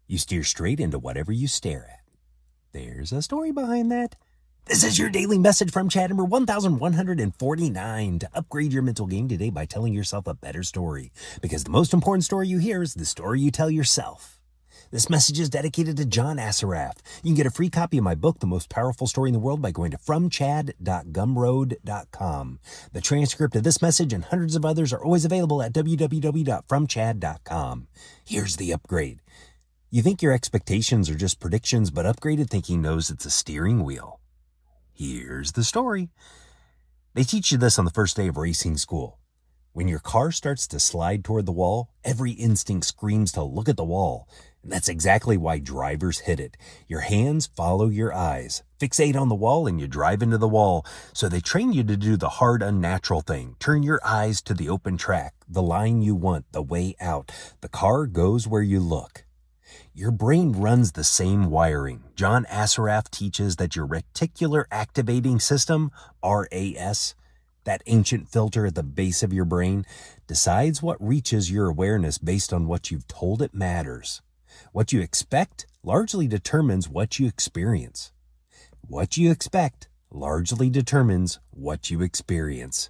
You steer straight into whatever you stare at. There's a story behind that. This is your daily message from Chad number 1149 to upgrade your mental game today by telling yourself a better story. Because the most important story you hear is the story you tell yourself. This message is dedicated to John Assaraf. You can get a free copy of my book, The Most Powerful Story in the World, by going to fromchad.gumroad.com. The transcript of this message and hundreds of others are always available at www.fromchad.com. Here's the upgrade. You think your expectations are just predictions, but upgraded thinking knows it's a steering wheel. Here's the story. They teach you this on the first day of racing school. When your car starts to slide toward the wall, every instinct screams to look at the wall. And that's exactly why drivers hit it. Your hands follow your eyes. Fixate on the wall and you drive into the wall. So they train you to do the hard, unnatural thing. Turn your eyes to the open track, the line you want, the way out. The car goes where you look. Your brain runs the same wiring. John Assaraf teaches that your reticular activating system, RAS, that ancient filter at the base of your brain, decides what reaches your awareness based on what you've told it matters. What you expect largely determines what you experience. What you expect largely determines what you experience.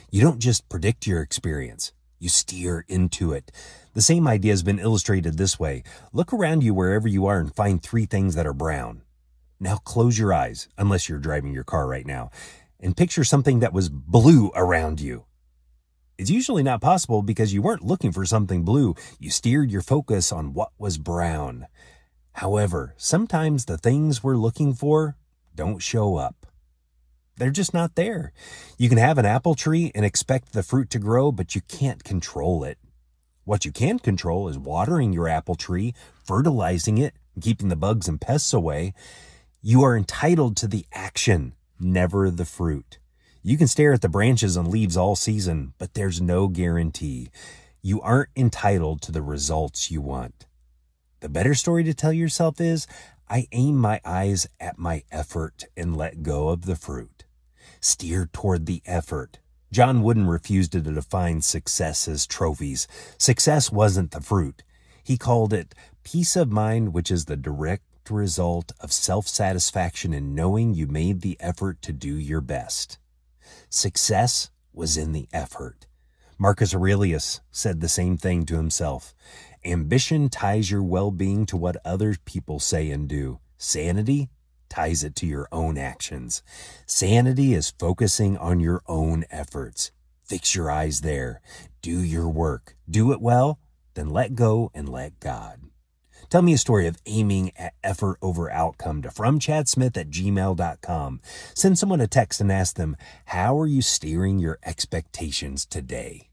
You don't just predict your experience. You steer into it. The same idea has been illustrated this way. Look around you wherever you are and find 3 things that are brown. Now close your eyes, unless you're driving your car right now, and picture something that was blue around you. It's usually not possible because you weren't looking for something blue. You steered your focus on what was brown. However, sometimes the things we're looking for don't show up. They're just not there. You can have an apple tree and expect the fruit to grow, but you can't control it. What you can control is watering your apple tree, fertilizing it, and keeping the bugs and pests away. You are entitled to the action, never the fruit. You can stare at the branches and leaves all season, but there's no guarantee. You aren't entitled to the results you want. The better story to tell yourself is, I aim my eyes at my effort and let go of the fruit. Steer toward the effort. John Wooden refused to define success as trophies. Success wasn't the fruit. He called it peace of mind, which is the direct result of self-satisfaction in knowing you made the effort to do your best. Success was in the effort. Marcus Aurelius said the same thing to himself. Ambition ties your well-being to what other people say and do. Sanity ties it to your own actions. Sanity is focusing on your own efforts. Fix your eyes there. Do your work. Do it well, then let go and let God. Tell me a story of aiming at effort over outcome to fromchadsmith@gmail.com. Send someone a text and ask them, how are you steering your expectations today?